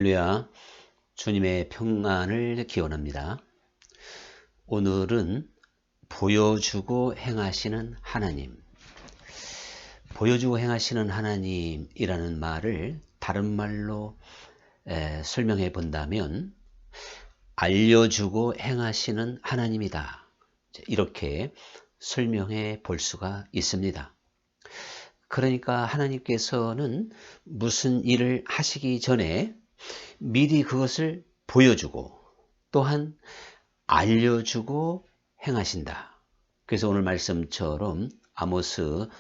할렐루야, 주님의 평안을 기원합니다. 오늘은 보여주고 행하시는 하나님, 보여주고 행하시는 하나님이라는 말을 다른 말로 설명해 본다면 알려주고 행하시는 하나님이다, 이렇게 설명해 볼 수가 있습니다. 그러니까 하나님께서는 무슨 일을 하시기 전에 미리 그것을 보여주고 또한 알려주고 행하신다. 그래서 오늘 말씀처럼 아모스서에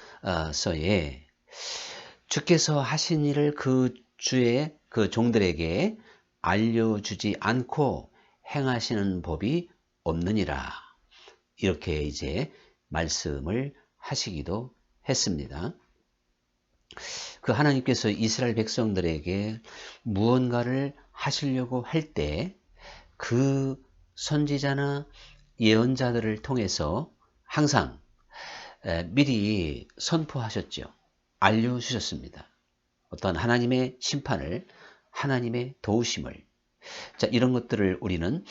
주께서 하신 일을 그 주의 그 종들에게 알려주지 않고 행하시는 법이 없느니라, 이렇게 이제 말씀을 하시기도 했습니다. 그 하나님께서 이스라엘 백성들에게 무언가를 하시려고 할 때 그 선지자나 예언자들을 통해서 항상 미리 선포하셨죠. 알려주셨습니다. 어떤 하나님의 심판을, 하나님의 도우심을. 자, 이런 것들을 우리는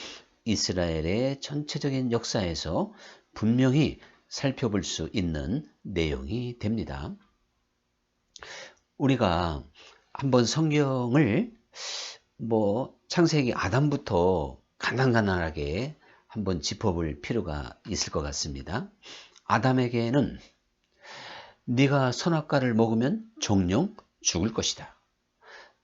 이스라엘의 전체적인 역사에서 분명히 살펴볼 수 있는 내용이 됩니다. 우리가 한번 성경을 창세기 아담부터 간단하게 한번 짚어볼 필요가 있을 것 같습니다. 아담에게는 네가 선악과를 먹으면 정령 죽을 것이다.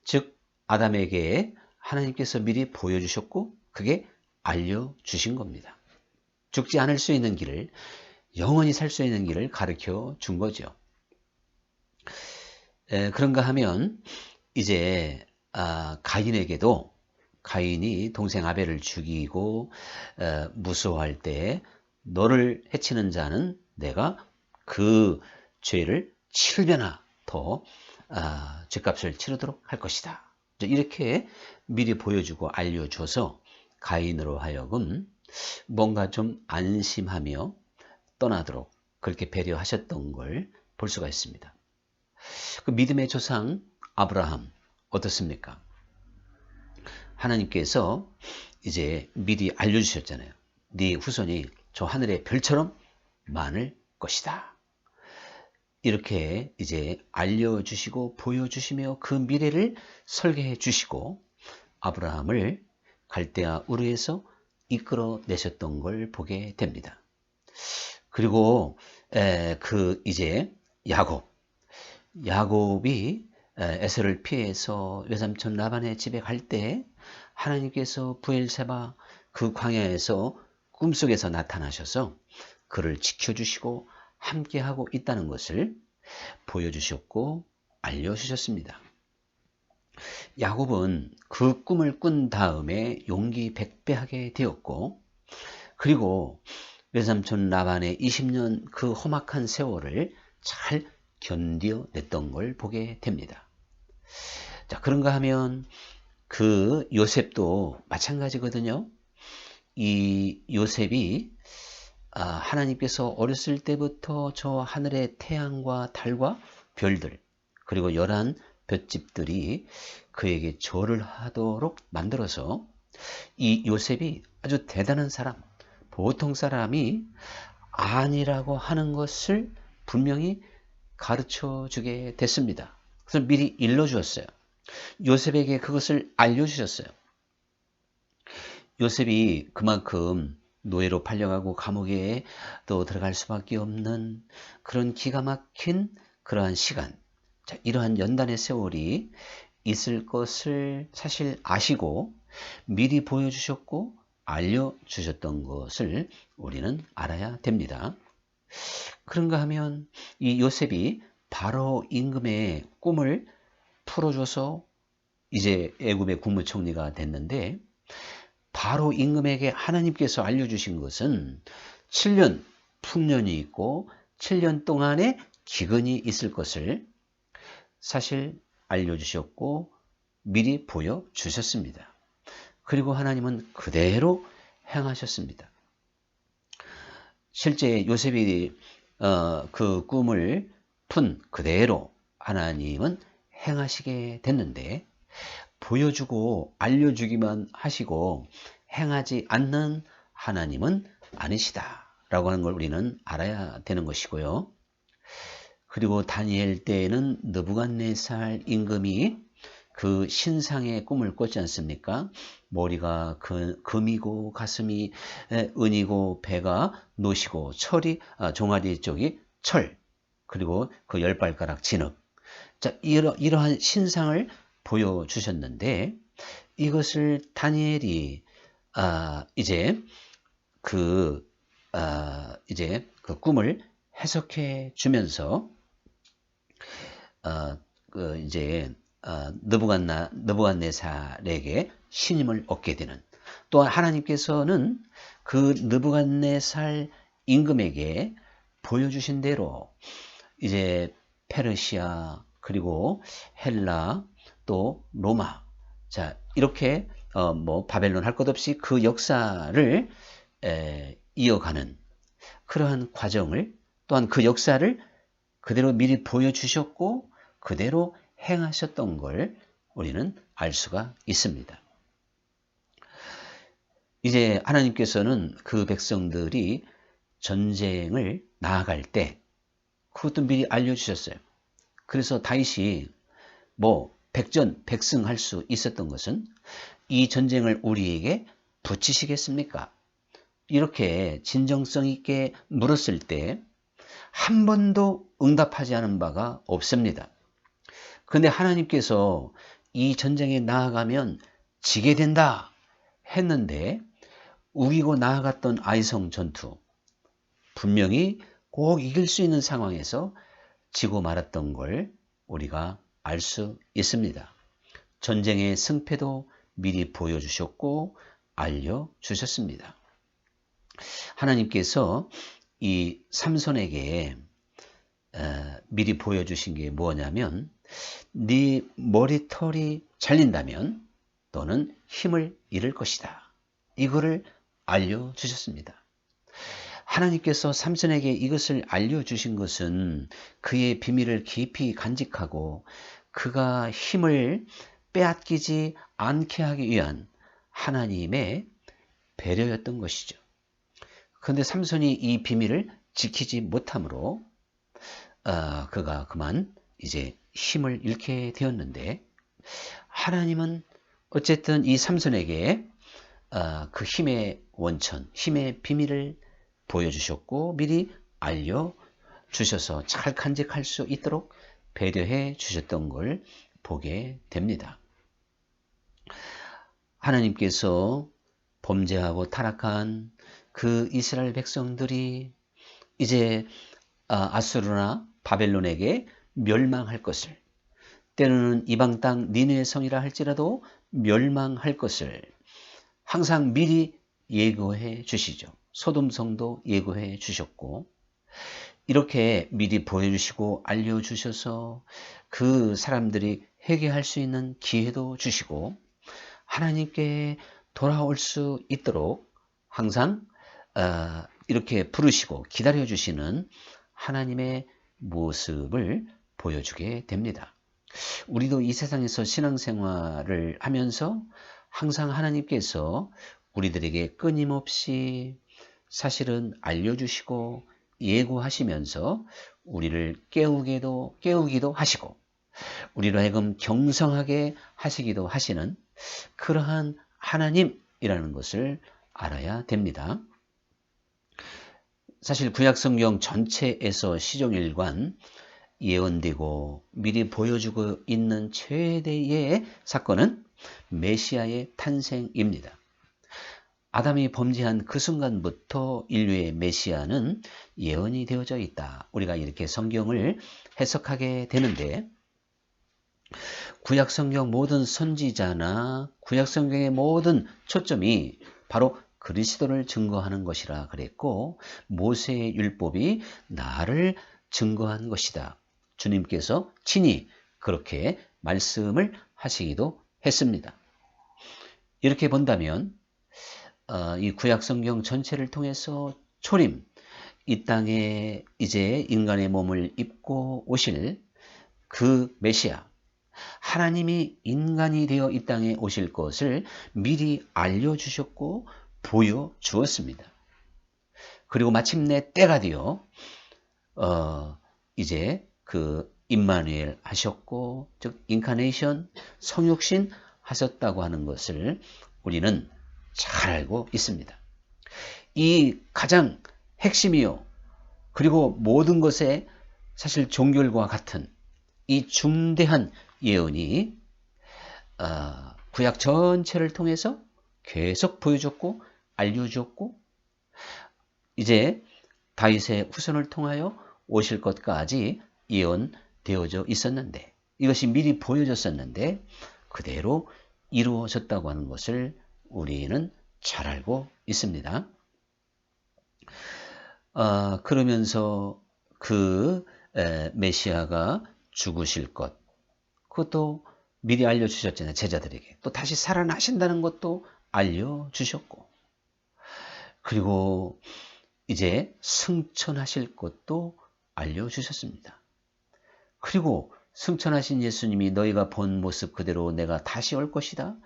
즉 아담에게 하나님께서 미리 보여주셨고 그게 알려주신 겁니다. 죽지 않을 수 있는 길을, 영원히 살 수 있는 길을 가르쳐 준 거죠. 그런가 하면 이제 가인에게도, 가인이 동생 아벨을 죽이고 무수할 때 너를 해치는 자는 내가 그 죄를 7배나 더 죄값을 치르도록 할 것이다. 이렇게 미리 보여주고 알려줘서 가인으로 하여금 뭔가 좀 안심하며 떠나도록 그렇게 배려하셨던 걸 볼 수가 있습니다. 그 믿음의 조상 아브라함 어떻습니까? 하나님께서 이제 미리 알려주셨잖아요. 네 후손이 저 하늘의 별처럼 많을 것이다. 이렇게 이제 알려주시고 보여주시며 그 미래를 설계해 주시고 아브라함을 갈대아 우르에서 이끌어내셨던 걸 보게 됩니다. 그리고 이제 야곱이 에서를 피해서 외삼촌 라반의 집에 갈 때 하나님께서 브엘세바 그 광야에서 꿈속에서 나타나셔서 그를 지켜주시고 함께하고 있다는 것을 보여주셨고 알려주셨습니다. 야곱은 그 꿈을 꾼 다음에 용기 백배하게 되었고, 그리고 외삼촌 라반의 20년 그 험악한 세월을 잘 견뎌냈던 걸 보게 됩니다. 자, 그런가 하면 그 요셉도 마찬가지거든요. 이 요셉이 하나님께서 어렸을 때부터 저 하늘의 태양과 달과 별들, 그리고 11 볏집들이 그에게 절을 하도록 만들어서 이 요셉이 아주 대단한 사람, 보통 사람이 아니라고 하는 것을 분명히 가르쳐 주게 됐습니다. 그래서 미리 일러주었어요. 요셉에게 그것을 알려주셨어요. 요셉이 그만큼 노예로 팔려가고 감옥에 또 들어갈 수밖에 없는 그런 기가 막힌 그러한 시간, 자, 이러한 연단의 세월이 있을 것을 사실 아시고 미리 보여주셨고 알려주셨던 것을 우리는 알아야 됩니다. 그런가 하면 이 요셉이 바로 임금의 꿈을 풀어줘서 이제 애굽의 국무총리가 됐는데, 바로 임금에게 하나님께서 알려주신 것은 7년 풍년이 있고 7년 동안의 기근이 있을 것을 사실 알려주셨고 미리 보여주셨습니다. 그리고 하나님은 그대로 행하셨습니다. 실제 요셉이 그 꿈을 푼 그대로 하나님은 행하시게 됐는데, 보여주고 알려주기만 하시고 행하지 않는 하나님은 아니시다 라고 하는 걸 우리는 알아야 되는 것이고요. 그리고 다니엘 때에는 느부갓네살 임금이 그 신상의 꿈을 꿨지 않습니까? 머리가 금이고 가슴이 은이고 배가 노시고 종아리 쪽이 철, 그리고 그 10발가락 진흙. 자, 이러한 신상을 보여주셨는데 이것을 다니엘이 이제 그 꿈을 해석해 주면서 느부갓네살에게 신임을 얻게 되는, 또한 하나님께서는 그 느부갓네살 임금에게 보여주신 대로 이제 페르시아 그리고 헬라 또 로마, 자 이렇게 바벨론 할 것 없이 그 역사를 이어가는 그러한 과정을, 또한 그 역사를 그대로 미리 보여주셨고 그대로 행하셨던 걸 우리는 알 수가 있습니다. 이제 하나님께서는 그 백성들이 전쟁을 나아갈 때 그것도 미리 알려주셨어요. 그래서 다윗이 백전백승할 수 있었던 것은 이 전쟁을 우리에게 붙이시겠습니까? 이렇게 진정성 있게 물었을 때 한 번도 응답하지 않은 바가 없습니다. 그런데 하나님께서 이 전쟁에 나아가면 지게 된다 했는데 우기고 나아갔던 아이성 전투, 분명히 꼭 이길 수 있는 상황에서 지고 말았던 걸 우리가 알 수 있습니다. 전쟁의 승패도 미리 보여주셨고 알려주셨습니다. 하나님께서 이 삼손에게 미리 보여주신 게 뭐냐면 네 머리털이 잘린다면 너는 힘을 잃을 것이다. 이거를 알려주셨습니다. 하나님께서 삼손에게 이것을 알려주신 것은 그의 비밀을 깊이 간직하고 그가 힘을 빼앗기지 않게 하기 위한 하나님의 배려였던 것이죠. 그런데 삼손이 이 비밀을 지키지 못함으로 그가 그만 이제 힘을 잃게 되었는데, 하나님은 어쨌든 이 삼손에게 그 힘의 원천, 힘의 비밀을 보여주셨고 미리 알려주셔서 잘 간직할 수 있도록 배려해 주셨던 걸 보게 됩니다. 하나님께서 범죄하고 타락한 그 이스라엘 백성들이 이제 아수르나 바벨론에게 멸망할 것을, 때로는 이방 땅 니느웨 성이라 할지라도 멸망할 것을 항상 미리 예고해 주시죠. 소돔성도 예고해 주셨고 이렇게 미리 보여주시고 알려주셔서 그 사람들이 회개할 수 있는 기회도 주시고 하나님께 돌아올 수 있도록 항상 이렇게 부르시고 기다려주시는 하나님의 모습을 보여주게 됩니다. 우리도 이 세상에서 신앙생활을 하면서 항상 하나님께서 우리들에게 끊임없이 사실은 알려주시고 예고하시면서 우리를 깨우기도 하시고 우리로 하여금 경성하게 하시기도 하시는 그러한 하나님이라는 것을 알아야 됩니다. 사실 구약성경 전체에서 시종일관 예언되고 미리 보여주고 있는 최대의 사건은 메시아의 탄생입니다. 아담이 범죄한 그 순간부터 인류의 메시아는 예언이 되어져 있다. 우리가 이렇게 성경을 해석하게 되는데, 구약성경 모든 선지자나 구약성경의 모든 초점이 바로 그리스도를 증거하는 것이라 그랬고, 모세의 율법이 나를 증거한 것이다. 주님께서 친히 그렇게 말씀을 하시기도 했습니다. 이렇게 본다면 이 구약성경 전체를 통해서 초림, 이 땅에 이제 인간의 몸을 입고 오실 그 메시아, 하나님이 인간이 되어 이 땅에 오실 것을 미리 알려주셨고 보여주었습니다. 그리고 마침내 때가 되어 이제 그 임마누엘 하셨고, 즉 인카네이션, 성육신 하셨다고 하는 것을 우리는 잘 알고 있습니다. 이 가장 핵심이요, 그리고 모든 것에 사실 종결과 같은 이 중대한 예언이 구약 전체를 통해서 계속 보여줬고 알려줬고, 이제 다윗의 후손을 통하여 오실 것까지 예언되어져 있었는데, 이것이 미리 보여졌었는데 그대로 이루어졌다고 하는 것을 우리는 잘 알고 있습니다. 그러면서 그 메시아가 죽으실 것, 그것도 미리 알려주셨잖아요. 제자들에게. 또 다시 살아나신다는 것도 알려주셨고, 그리고 이제 승천하실 것도 알려주셨습니다. 그리고 승천하신 예수님이 너희가 본 모습 그대로 내가 다시 올 것이다,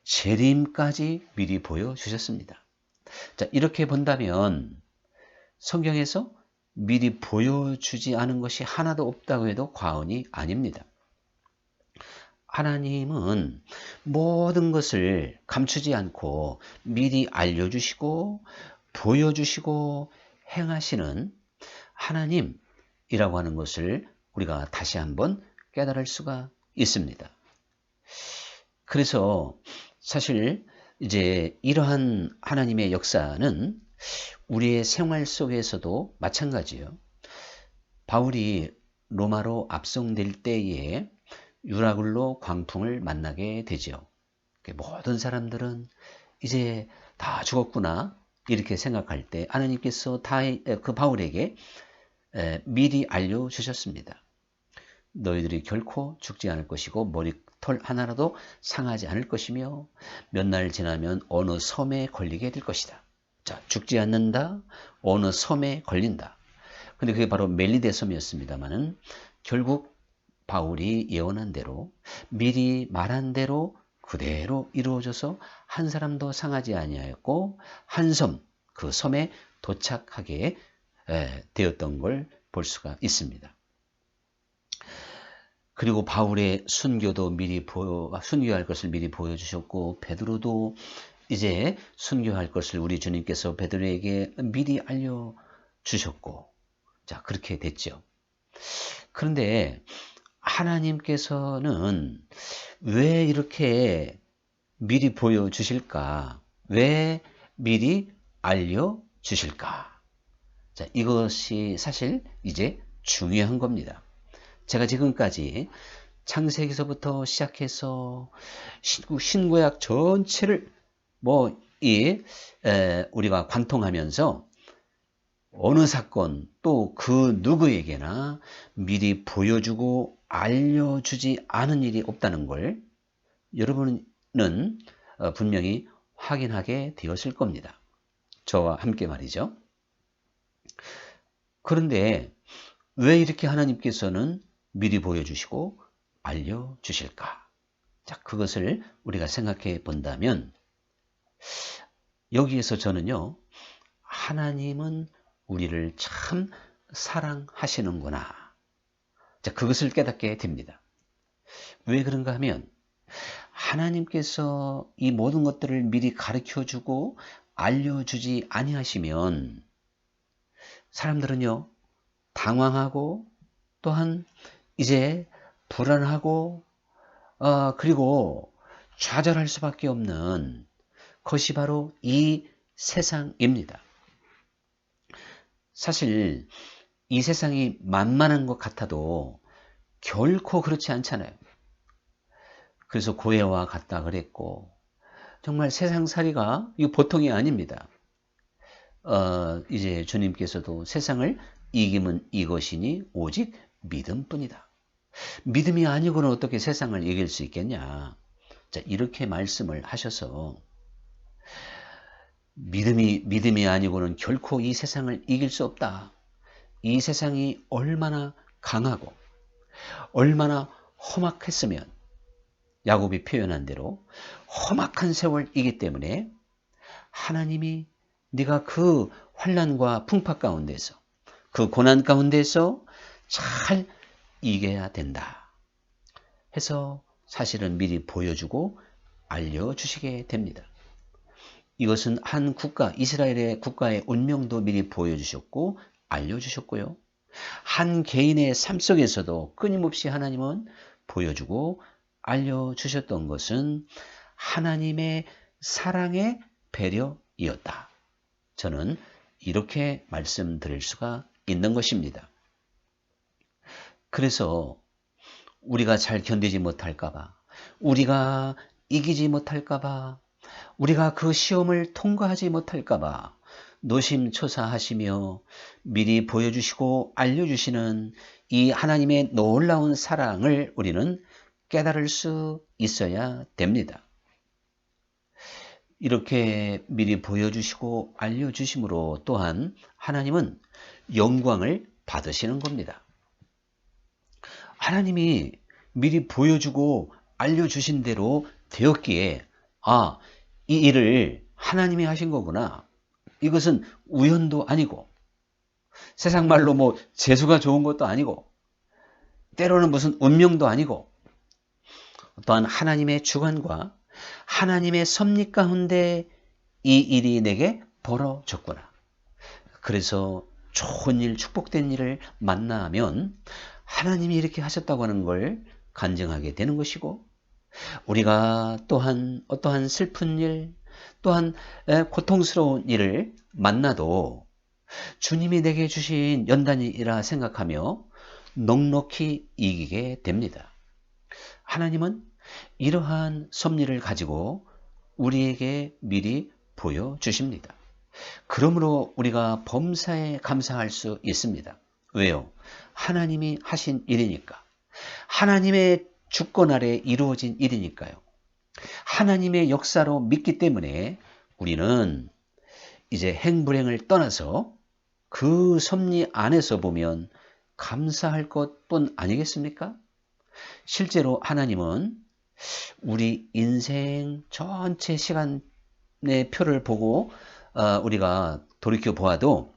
재림까지 미리 보여주셨습니다. 자, 이렇게 본다면 성경에서 미리 보여주지 않은 것이 하나도 없다고 해도 과언이 아닙니다. 하나님은 모든 것을 감추지 않고 미리 알려주시고 보여주시고 행하시는 하나님이라고 하는 것을 우리가 다시 한번 깨달을 수가 있습니다. 그래서 사실 이제 이러한 하나님의 역사는 우리의 생활 속에서도 마찬가지예요. 바울이 로마로 압송될 때에 유라굴로 광풍을 만나게 되죠. 모든 사람들은 이제 다 죽었구나 이렇게 생각할 때 하나님께서 그 바울에게 미리 알려주셨습니다. 너희들이 결코 죽지 않을 것이고 머리털 하나라도 상하지 않을 것이며 몇 날 지나면 어느 섬에 걸리게 될 것이다. 자, 죽지 않는다, 어느 섬에 걸린다. 근데 그게 바로 멜리데 섬이었습니다만은 결국 바울이 예언한 대로 미리 말한 대로 그대로 이루어져서 한 사람도 상하지 아니하였고 한 섬, 그 섬에 도착하게 되었던 걸 볼 수가 있습니다. 그리고 바울의 순교도 순교할 것을 미리 보여주셨고, 베드로도 이제 순교할 것을 우리 주님께서 베드로에게 미리 알려주셨고, 자, 그렇게 됐죠. 그런데 하나님께서는 왜 이렇게 미리 보여주실까? 왜 미리 알려주실까? 자, 이것이 사실 이제 중요한 겁니다. 제가 지금까지 창세기서부터 시작해서 신구약 전체를 우리가 관통하면서 어느 사건 또 그 누구에게나 미리 보여주고 알려주지 않은 일이 없다는 걸 여러분은 분명히 확인하게 되었을 겁니다. 저와 함께 말이죠. 그런데 왜 이렇게 하나님께서는 미리 보여주시고 알려주실까? 자, 그것을 우리가 생각해 본다면 여기에서 저는요, 하나님은 우리를 참 사랑하시는구나. 자, 그것을 깨닫게 됩니다. 왜 그런가 하면 하나님께서 이 모든 것들을 미리 가르쳐주고 알려주지 아니하시면 사람들은요, 당황하고 또한 이제 불안하고 그리고 좌절할 수밖에 없는 것이 바로 이 세상입니다. 사실 이 세상이 만만한 것 같아도 결코 그렇지 않잖아요. 그래서 고해와 같다 그랬고, 정말 세상살이가 이거 보통이 아닙니다. 이제 주님께서도 세상을 이김은 이것이니 오직 믿음뿐이다. 믿음이 아니고는 어떻게 세상을 이길 수 있겠냐. 자, 이렇게 말씀을 하셔서 믿음이 아니고는 결코 이 세상을 이길 수 없다. 이 세상이 얼마나 강하고 얼마나 험악했으면 야곱이 표현한 대로 험악한 세월이기 때문에 하나님이 네가 그 환난과 풍파 가운데서 그 고난 가운데서 잘 이겨야 된다 해서 사실은 미리 보여주고 알려주시게 됩니다. 이것은 한 국가, 이스라엘의 국가의 운명도 미리 보여주셨고 알려주셨고요. 한 개인의 삶 속에서도 끊임없이 하나님은 보여주고 알려주셨던 것은 하나님의 사랑의 배려이었다. 저는 이렇게 말씀드릴 수가 있는 것입니다. 그래서 우리가 잘 견디지 못할까봐, 우리가 이기지 못할까봐, 우리가 그 시험을 통과하지 못할까봐 노심초사하시며 미리 보여주시고 알려주시는 이 하나님의 놀라운 사랑을 우리는 깨달을 수 있어야 됩니다. 이렇게 미리 보여주시고 알려주심으로 또한 하나님은 영광을 받으시는 겁니다. 하나님이 미리 보여주고 알려주신 대로 되었기에 이 일을 하나님이 하신 거구나. 이것은 우연도 아니고 세상 말로 뭐 재수가 좋은 것도 아니고 때로는 무슨 운명도 아니고 또한 하나님의 주관과 하나님의 섭리 가운데 이 일이 내게 벌어졌구나. 그래서 좋은 일, 축복된 일을 만나면 하나님이 이렇게 하셨다고 하는 걸 간증하게 되는 것이고 우리가 또한 어떠한 슬픈 일, 또한 고통스러운 일을 만나도 주님이 내게 주신 연단이라 생각하며 넉넉히 이기게 됩니다. 하나님은 이러한 섭리를 가지고 우리에게 미리 보여주십니다. 그러므로 우리가 범사에 감사할 수 있습니다. 왜요? 하나님이 하신 일이니까. 하나님의 주권 아래 이루어진 일이니까요. 하나님의 역사로 믿기 때문에 우리는 이제 행불행을 떠나서 그 섭리 안에서 보면 감사할 것뿐 아니겠습니까? 실제로 하나님은 우리 인생 전체 시간의 표를 보고 우리가 돌이켜 보아도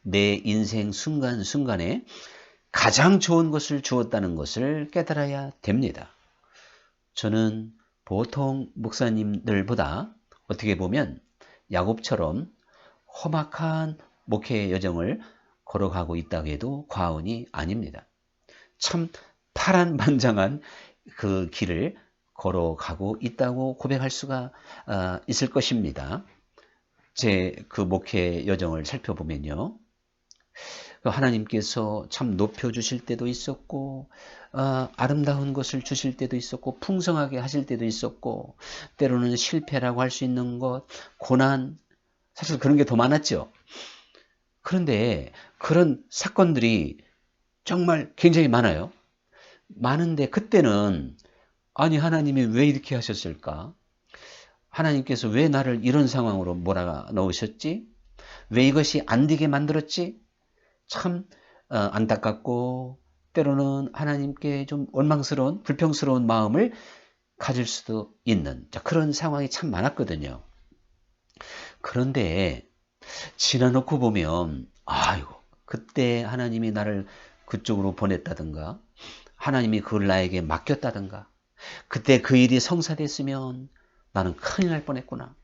내 인생 순간순간에 가장 좋은 것을 주었다는 것을 깨달아야 됩니다. 저는 보통 목사님들보다 어떻게 보면 야곱처럼 험악한 목회 여정을 걸어가고 있다고 해도 과언이 아닙니다. 참 파란만장한 그 길을 걸어가고 있다고 고백할 수가 있을 것입니다. 제 그 목회 여정을 살펴보면요. 하나님께서 참 높여주실 때도 있었고 아름다운 것을 주실 때도 있었고 풍성하게 하실 때도 있었고 때로는 실패라고 할 수 있는 것, 고난, 사실 그런 게 더 많았죠. 그런데 그런 사건들이 정말 굉장히 많아요. 많은데 그때는 아니 하나님이 왜 이렇게 하셨을까? 하나님께서 왜 나를 이런 상황으로 몰아넣으셨지? 왜 이것이 안 되게 만들었지? 참 안타깝고 때로는 하나님께 좀 원망스러운 불평스러운 마음을 가질 수도 있는 그런 상황이 참 많았거든요. 그런데 지나놓고 보면 아이고 그때 하나님이 나를 그쪽으로 보냈다든가 하나님이 그걸 나에게 맡겼다든가 그때 그 일이 성사됐으면 나는 큰일 날 뻔했구나.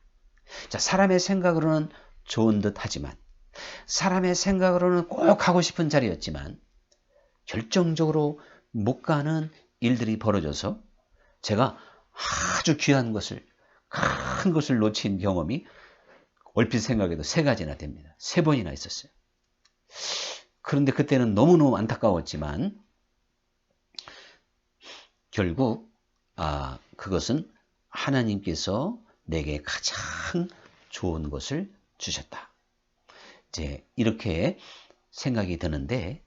자, 사람의 생각으로는 좋은 듯 하지만 사람의 생각으로는 꼭 가고 싶은 자리였지만 결정적으로 못 가는 일들이 벌어져서 제가 아주 귀한 것을 큰 것을 놓친 경험이 얼핏 생각해도 3가지나 됩니다. 3번이나 있었어요. 그런데 그때는 너무너무 안타까웠지만 결국 그것은 하나님께서 내게 가장 좋은 것을 주셨다. 이제 이렇게 생각이 드는데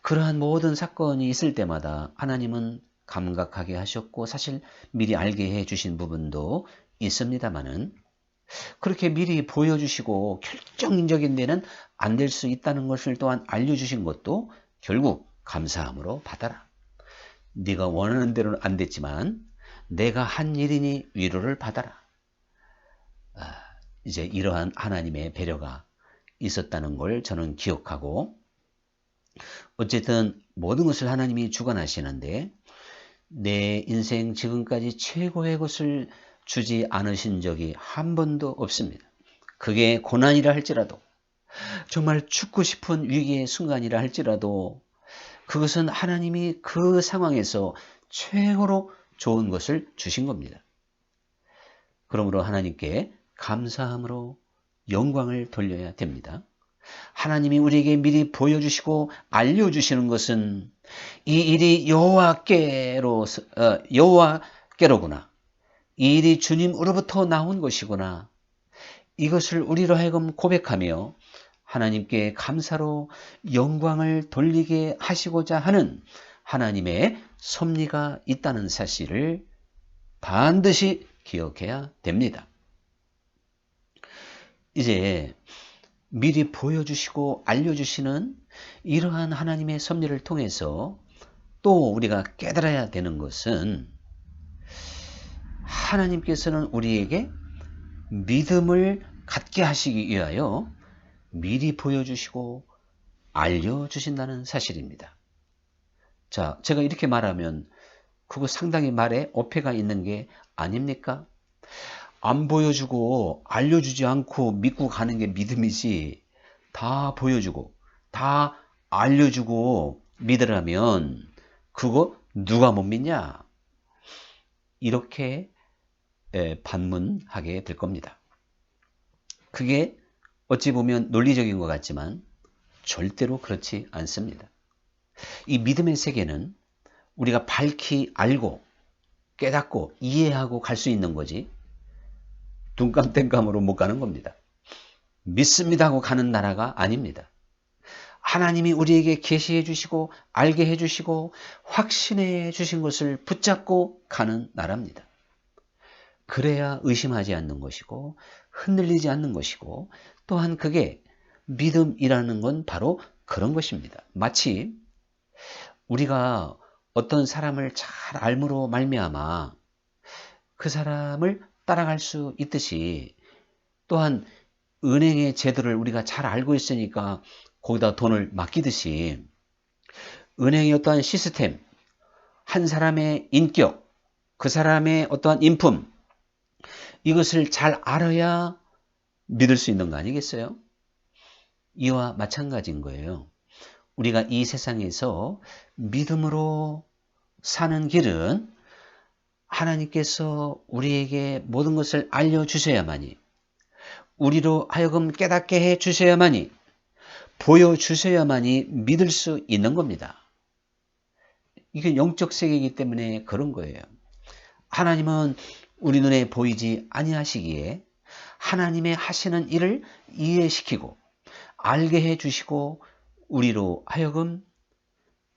그러한 모든 사건이 있을 때마다 하나님은 감각하게 하셨고 사실 미리 알게 해주신 부분도 있습니다만은 그렇게 미리 보여주시고 결정적인 데는 안 될 수 있다는 것을 또한 알려주신 것도 결국 감사함으로 받아라. 네가 원하는 대로는 안 됐지만 내가 한 일이니 위로를 받아라. 이제 이러한 하나님의 배려가 있었다는 걸 저는 기억하고, 어쨌든 모든 것을 하나님이 주관하시는데 내 인생 지금까지 최고의 것을 주지 않으신 적이 한 번도 없습니다. 그게 고난이라 할지라도, 정말 죽고 싶은 위기의 순간이라 할지라도, 그것은 하나님이 그 상황에서 최고로 좋은 것을 주신 겁니다. 그러므로 하나님께 감사함으로 영광을 돌려야 됩니다. 하나님이 우리에게 미리 보여주시고 알려주시는 것은 이 일이 여호와께로구나. 이 일이 주님으로부터 나온 것이구나. 이것을 우리로 하여금 고백하며 하나님께 감사로 영광을 돌리게 하시고자 하는 하나님의 섭리가 있다는 사실을 반드시 기억해야 됩니다. 이제 미리 보여주시고 알려주시는 이러한 하나님의 섭리를 통해서 또 우리가 깨달아야 되는 것은, 하나님께서는 우리에게 믿음을 갖게 하시기 위하여 미리 보여주시고 알려주신다는 사실입니다. 자, 제가 이렇게 말하면 그거 상당히 말에 어폐가 있는 게 아닙니까? 안 보여주고 알려주지 않고 믿고 가는 게 믿음이지, 다 보여주고 다 알려주고 믿으라면 그거 누가 못 믿냐? 이렇게 반문하게 될 겁니다. 그게 어찌 보면 논리적인 것 같지만 절대로 그렇지 않습니다. 이 믿음의 세계는 우리가 밝히 알고 깨닫고 이해하고 갈 수 있는 거지, 둔감땡감으로 못 가는 겁니다. 믿습니다 하고 가는 나라가 아닙니다. 하나님이 우리에게 계시해 주시고 알게 해 주시고 확신해 주신 것을 붙잡고 가는 나라입니다. 그래야 의심하지 않는 것이고 흔들리지 않는 것이고, 또한 그게 믿음이라는 건 바로 그런 것입니다. 마치 우리가 어떤 사람을 잘 알므로 말미암아 그 사람을 따라갈 수 있듯이, 또한 은행의 제도를 우리가 잘 알고 있으니까 거기다 돈을 맡기듯이, 은행의 어떠한 시스템, 한 사람의 인격, 그 사람의 어떠한 인품, 이것을 잘 알아야 믿을 수 있는 거 아니겠어요? 이와 마찬가지인 거예요. 우리가 이 세상에서 믿음으로 사는 길은 하나님께서 우리에게 모든 것을 알려주셔야만이, 우리로 하여금 깨닫게 해주셔야만이, 보여주셔야만이 믿을 수 있는 겁니다. 이게 영적 세계이기 때문에 그런 거예요. 하나님은 우리 눈에 보이지 아니하시기에 하나님의 하시는 일을 이해시키고 알게 해주시고 우리로 하여금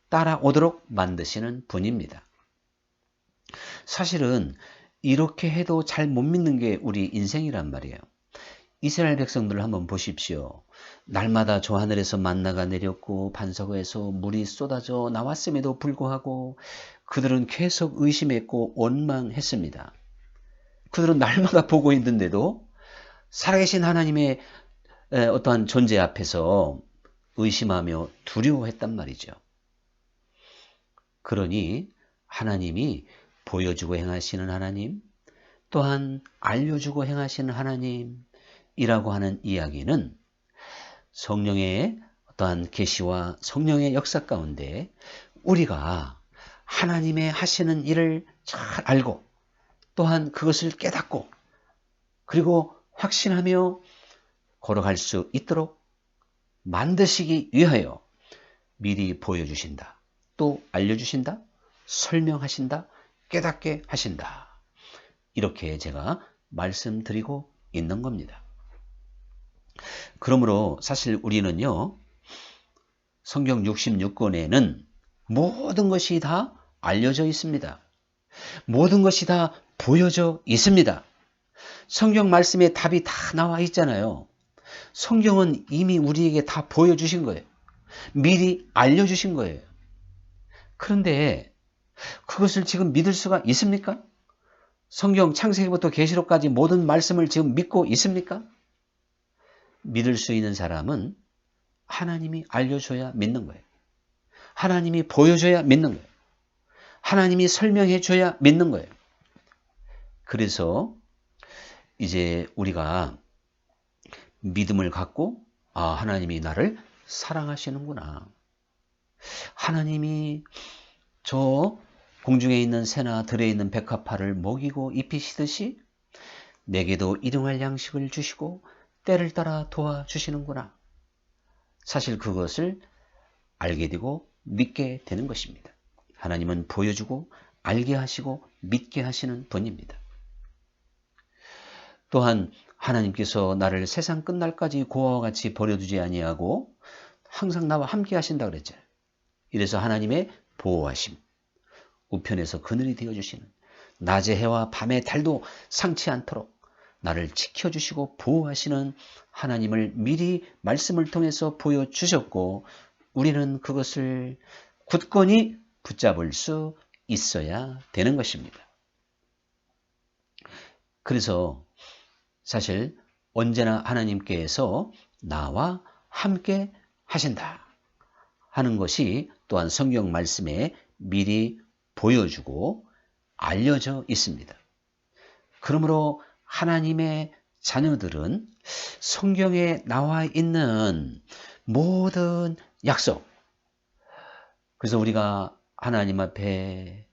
따라오도록 만드시는 분입니다. 사실은 이렇게 해도 잘 못 믿는 게 우리 인생이란 말이에요. 이스라엘 백성들을 한번 보십시오. 날마다 저 하늘에서 만나가 내렸고 반석에서 물이 쏟아져 나왔음에도 불구하고 그들은 계속 의심했고 원망했습니다. 그들은 날마다 보고 있는데도 살아계신 하나님의 어떠한 존재 앞에서 의심하며 두려워했단 말이죠. 그러니 하나님이 보여주고 행하시는 하나님, 또한 알려주고 행하시는 하나님이라고 하는 이야기는 성령의 어떠한 계시와 성령의 역사 가운데 우리가 하나님의 하시는 일을 잘 알고 또한 그것을 깨닫고 그리고 확신하며 걸어갈 수 있도록 만드시기 위하여 미리 보여주신다, 또 알려주신다, 설명하신다, 깨닫게 하신다. 이렇게 제가 말씀드리고 있는 겁니다. 그러므로 사실 우리는요, 성경 66권에는 모든 것이 다 알려져 있습니다. 모든 것이 다 보여져 있습니다. 성경 말씀에 답이 다 나와 있잖아요. 성경은 이미 우리에게 다 보여주신 거예요. 미리 알려주신 거예요. 그런데 그것을 지금 믿을 수가 있습니까? 성경 창세기부터 계시록까지 모든 말씀을 지금 믿고 있습니까? 믿을 수 있는 사람은 하나님이 알려줘야 믿는 거예요. 하나님이 보여줘야 믿는 거예요. 하나님이 설명해 줘야 믿는 거예요. 그래서 이제 우리가 믿음을 갖고 하나님이 나를 사랑하시는구나. 하나님이 저 공중에 있는 새나 들에 있는 백합화를 먹이고 입히시듯이 내게도 일용할 양식을 주시고 때를 따라 도와주시는구나. 사실 그것을 알게 되고 믿게 되는 것입니다. 하나님은 보여주고 알게 하시고 믿게 하시는 분입니다. 또한 하나님께서 나를 세상 끝날까지 고아와 같이 버려두지 아니하고 항상 나와 함께 하신다 그랬잖아요. 이래서 하나님의 보호하심, 우편에서 그늘이 되어주시는, 낮의 해와 밤의 달도 상치 않도록 나를 지켜주시고 보호하시는 하나님을 미리 말씀을 통해서 보여주셨고, 우리는 그것을 굳건히 붙잡을 수 있어야 되는 것입니다. 그래서 사실 언제나 하나님께서 나와 함께 하신다 하는 것이 또한 성경 말씀에 미리 보여주고 알려져 있습니다. 그러므로 하나님의 자녀들은 성경에 나와 있는 모든 약속, 그래서 우리가 하나님 앞에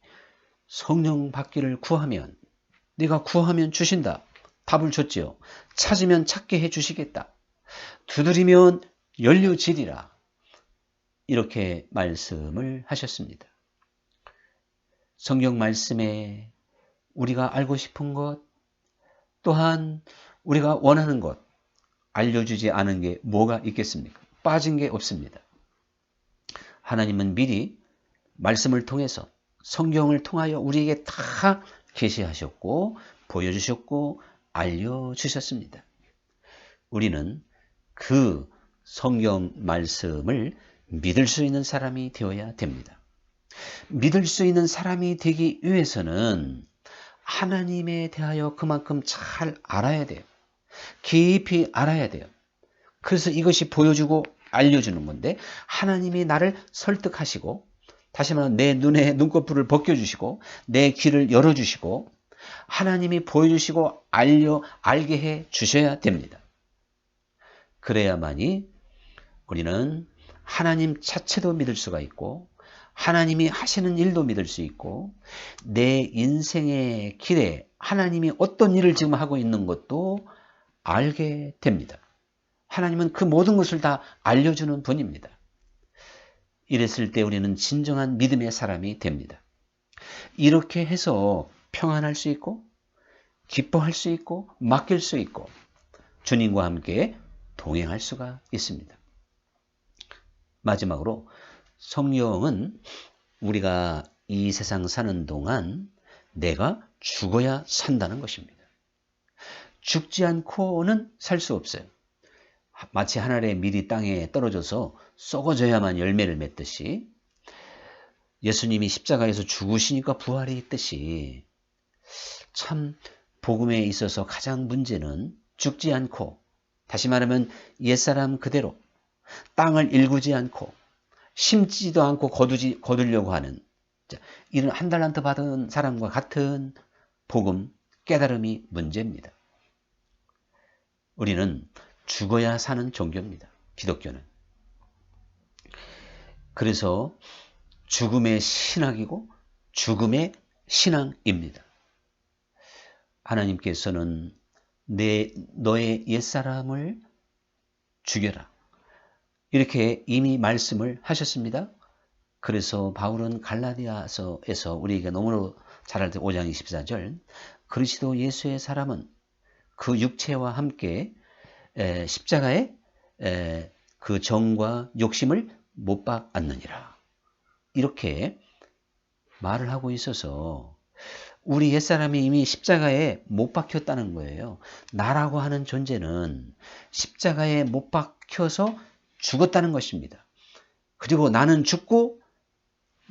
성령 받기를 구하면, 네가 구하면 주신다. 답을 줬지요. 찾으면 찾게 해주시겠다. 두드리면 열려지리라. 이렇게 말씀을 하셨습니다. 성경 말씀에 우리가 알고 싶은 것, 또한 우리가 원하는 것 알려주지 않은 게 뭐가 있겠습니까? 빠진 게 없습니다. 하나님은 미리 말씀을 통해서, 성경을 통하여 우리에게 다 계시하셨고 보여주셨고 알려주셨습니다. 우리는 그 성경 말씀을 믿을 수 있는 사람이 되어야 됩니다. 믿을 수 있는 사람이 되기 위해서는 하나님에 대하여 그만큼 잘 알아야 돼요. 깊이 알아야 돼요. 그래서 이것이 보여주고 알려주는 건데, 하나님이 나를 설득하시고, 다시 말하면 내 눈에 눈꺼풀을 벗겨주시고 내 귀를 열어주시고 하나님이 보여주시고 알게 해 주셔야 됩니다. 그래야만이 우리는 하나님 자체도 믿을 수가 있고, 하나님이 하시는 일도 믿을 수 있고, 내 인생의 길에 하나님이 어떤 일을 지금 하고 있는 것도 알게 됩니다. 하나님은 그 모든 것을 다 알려주는 분입니다. 이랬을 때 우리는 진정한 믿음의 사람이 됩니다. 이렇게 해서 평안할 수 있고, 기뻐할 수 있고, 맡길 수 있고, 주님과 함께 동행할 수가 있습니다. 마지막으로 성령은 우리가 이 세상 사는 동안 내가 죽어야 산다는 것입니다. 죽지 않고는 살 수 없어요. 마치 한 알의 밀이 땅에 떨어져서 썩어져야만 열매를 맺듯이, 예수님이 십자가에서 죽으시니까 부활이 있듯이, 참 복음에 있어서 가장 문제는 죽지 않고, 다시 말하면 옛사람 그대로 땅을 일구지 않고 심지도 않고 거두려고 하는 이런 한 달란트 받은 사람과 같은 복음, 깨달음이 문제입니다. 우리는 죽어야 사는 종교입니다. 기독교는. 그래서 죽음의 신학이고 죽음의 신앙입니다. 하나님께서는 너의 옛사람을 죽여라, 이렇게 이미 말씀을 하셨습니다. 그래서 바울은 갈라디아서에서 우리에게 너무나 잘 알 때 5장 24절, 그리스도 예수의 사람은 그 육체와 함께 십자가에 그 정과 욕심을 못 박았느니라, 이렇게 말을 하고 있어서 우리 옛사람이 이미 십자가에 못 박혔다는 거예요. 나라고 하는 존재는 십자가에 못 박혀서 죽었다는 것입니다. 그리고 나는 죽고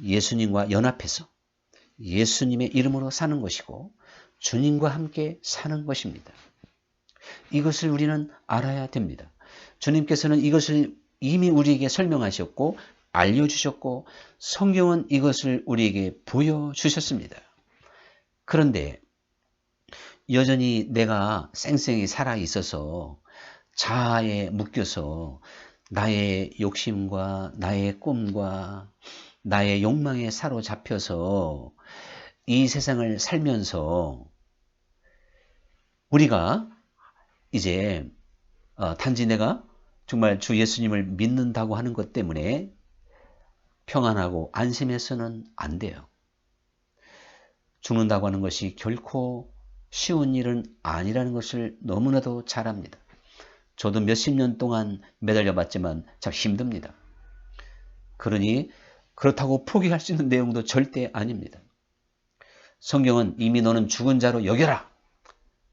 예수님과 연합해서 예수님의 이름으로 사는 것이고 주님과 함께 사는 것입니다. 이것을 우리는 알아야 됩니다. 주님께서는 이것을 이미 우리에게 설명하셨고 알려주셨고 성경은 이것을 우리에게 보여주셨습니다. 그런데 여전히 내가 쌩쌩히 살아 있어서 자아에 묶여서 나의 욕심과 나의 꿈과 나의 욕망에 사로잡혀서 이 세상을 살면서 우리가 이제 단지 내가 정말 주 예수님을 믿는다고 하는 것 때문에 평안하고 안심해서는 안 돼요. 죽는다고 하는 것이 결코 쉬운 일은 아니라는 것을 너무나도 잘 압니다. 저도 몇십 년 동안 매달려 봤지만 참 힘듭니다. 그러니 그렇다고 포기할 수 있는 내용도 절대 아닙니다. 성경은 이미 너는 죽은 자로 여겨라.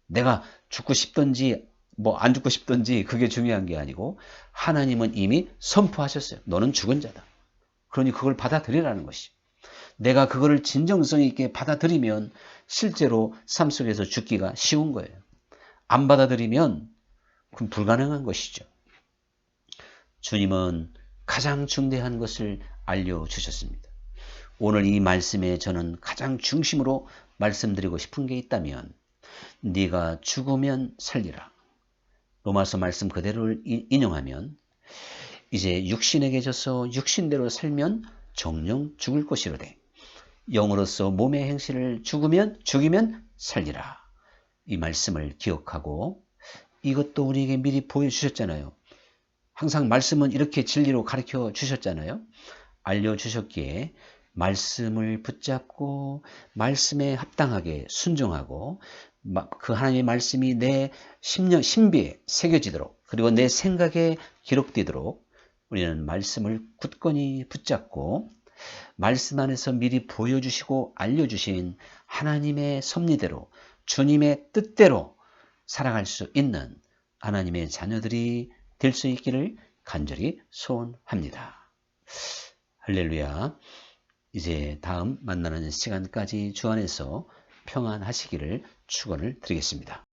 내가 죽고 싶든지 안 죽고 싶든지 그게 중요한 게 아니고 하나님은 이미 선포하셨어요. 너는 죽은 자다. 그러니 그걸 받아들이라는 것이. 내가 그거를 진정성 있게 받아들이면 실제로 삶 속에서 죽기가 쉬운 거예요. 안 받아들이면 그건 불가능한 것이죠. 주님은 가장 중대한 것을 알려주셨습니다. 오늘 이 말씀에 저는 가장 중심으로 말씀드리고 싶은 게 있다면 네가 죽으면 살리라. 로마서 말씀 그대로를 인용하면 이제 육신에게 져서 육신대로 살면 정령 죽을 것이로되 영으로서 몸의 행실을 죽이면 살리라. 이 말씀을 기억하고 이것도 우리에게 미리 보여주셨잖아요. 항상 말씀은 이렇게 진리로 가르쳐 주셨잖아요. 알려주셨기에 말씀을 붙잡고 말씀에 합당하게 순종하고 그 하나님의 말씀이 내 신비에 새겨지도록 그리고 내 생각에 기록되도록 우리는 말씀을 굳건히 붙잡고 말씀 안에서 미리 보여주시고 알려주신 하나님의 섭리대로 주님의 뜻대로 살아갈 수 있는 하나님의 자녀들이 될 수 있기를 간절히 소원합니다. 할렐루야. 이제 다음 만나는 시간까지 주 안에서 평안하시기를 축원을 드리겠습니다.